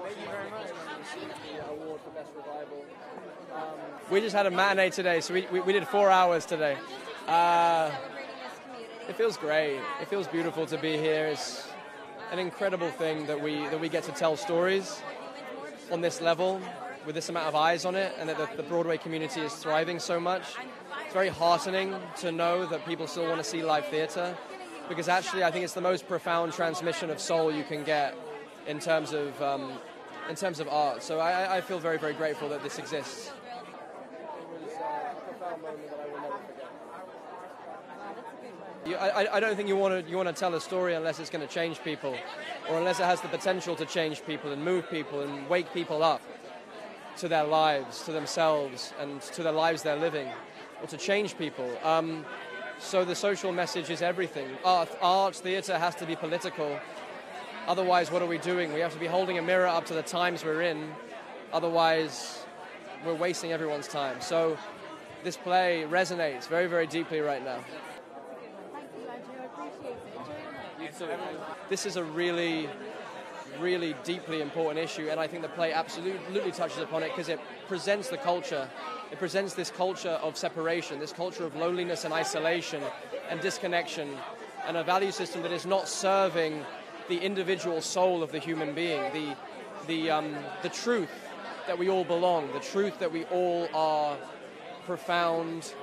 Thank you very much. The award for Best Revival. We just had a matinee today, so we did 4 hours today. It feels great. It feels beautiful to be here. It's an incredible thing that we get to tell stories on this level with this amount of eyes on it, and that the Broadway community is thriving so much. It's very heartening to know that people still want to see live theatre, because actually I think it's the most profound transmission of soul you can get in terms of art. So I feel very, very grateful that this exists. It was a profound moment that I will never forget. I don't think you want to tell a story unless it's going to change people, or unless it has the potential to change people and move people and wake people up to their lives, to themselves, and to the lives they're living, or to change people. So the social message is everything. Art, theatre has to be political. Otherwise, what are we doing? We have to be holding a mirror up to the times we're in. Otherwise, we're wasting everyone's time. So this play resonates very, very deeply right now. This is a really, really deeply important issue, and I think the play absolutely touches upon it because it presents the culture. It presents this culture of separation, this culture of loneliness and isolation and disconnection, and a value system that is not serving the individual soul of the human being, the truth that we all belong, the truth that we all are profound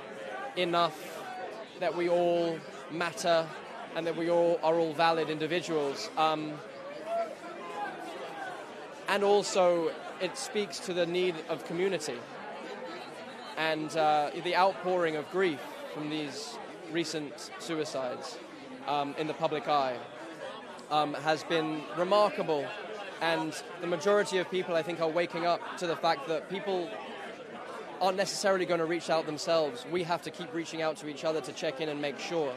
enough, that we all matter, and that we all are all valid individuals. And also, it speaks to the need of community and the outpouring of grief from these recent suicides in the public eye has been remarkable. And the majority of people, I think, are waking up to the fact that people aren't necessarily going to reach out themselves. We have to keep reaching out to each other to check in and make sure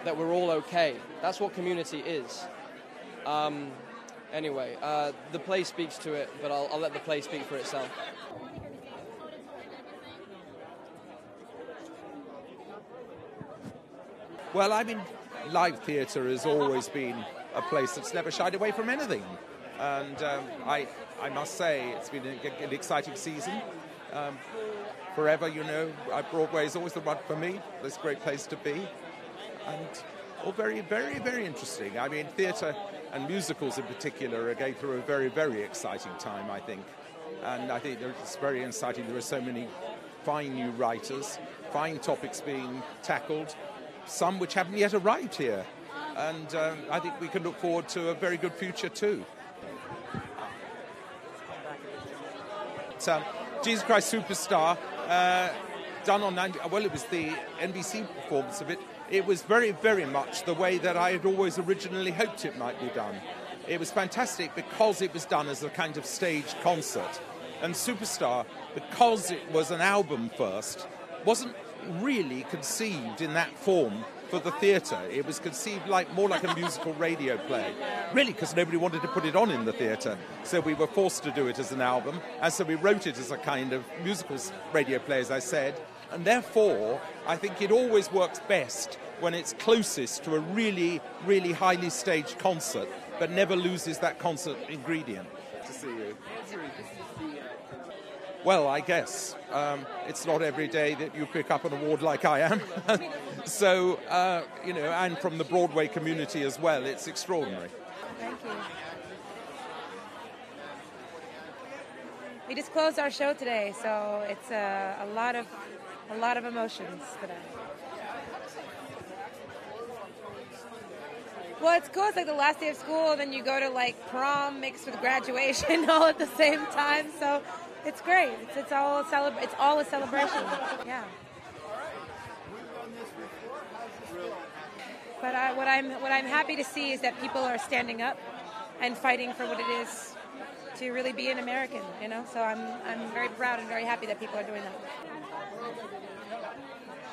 that we're all okay. That's what community is. Anyway, the play speaks to it, but I'll let the play speak for itself. Well, I mean, live theatre has always been a place that's never shied away from anything. And I must say, it's been an exciting season. Forever, you know, Broadway is always the one for me. It's a great place to be. And all very, very, very interesting. I mean, theatre and musicals in particular are going through a very, very exciting time, I think. And I think it's very exciting. There are so many fine new writers, fine topics being tackled, some which haven't yet arrived here. And I think we can look forward to a very good future too. Jesus Christ Superstar, done on, well, it was the NBC performance of it. It was very, very much the way that I had always originally hoped it might be done. It was fantastic because it was done as a kind of staged concert. And Superstar, because it was an album first, wasn't really conceived in that form for the theatre. It was conceived more like a musical radio play. Really, because nobody wanted to put it on in the theatre. So we were forced to do it as an album. And so we wrote it as a kind of musical radio play, as I said. And therefore, I think it always works best when it's closest to a really, really highly staged concert, but never loses that concert ingredient. To see you. Well, I guess it's not every day that you pick up an award like I am. So, you know, and from the Broadway community as well, it's extraordinary. Thank you. We just closed our show today, so it's a lot of emotions today. Well, it's cool. It's like the last day of school, and then you go to like prom mixed with graduation all at the same time. So it's great. It's all a celebration. Yeah. But what I'm happy to see is that people are standing up and fighting for what it is to really be an American. You know, so I'm very proud and very happy that people are doing that.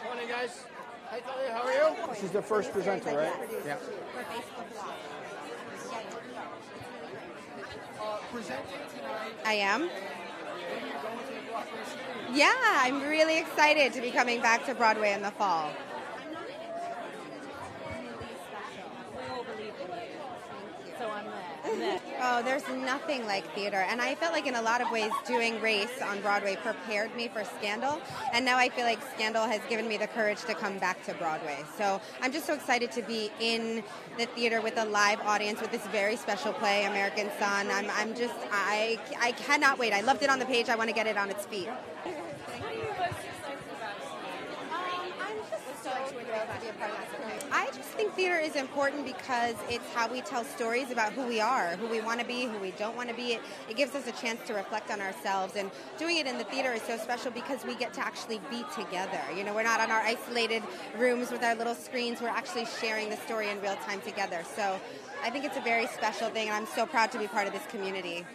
Morning, guys. Hi, Talia. How are you? This is the first presenter, right? Yeah. I am. Yeah, I'm really excited to be coming back to Broadway in the fall. Oh, there's nothing like theater. And I felt like in a lot of ways doing Race on Broadway prepared me for Scandal. And now I feel like Scandal has given me the courage to come back to Broadway. So I'm just so excited to be in the theater with a live audience with this very special play, American Son. I cannot wait. I loved it on the page. I want to get it on its feet. I just think theater is important because it's how we tell stories about who we are, who we want to be, who we don't want to be. It gives us a chance to reflect on ourselves, and doing it in the theater is so special because we get to actually be together. You know, we're not on our isolated rooms with our little screens. We're actually sharing the story in real time together. So I think it's a very special thing, and I'm so proud to be part of this community.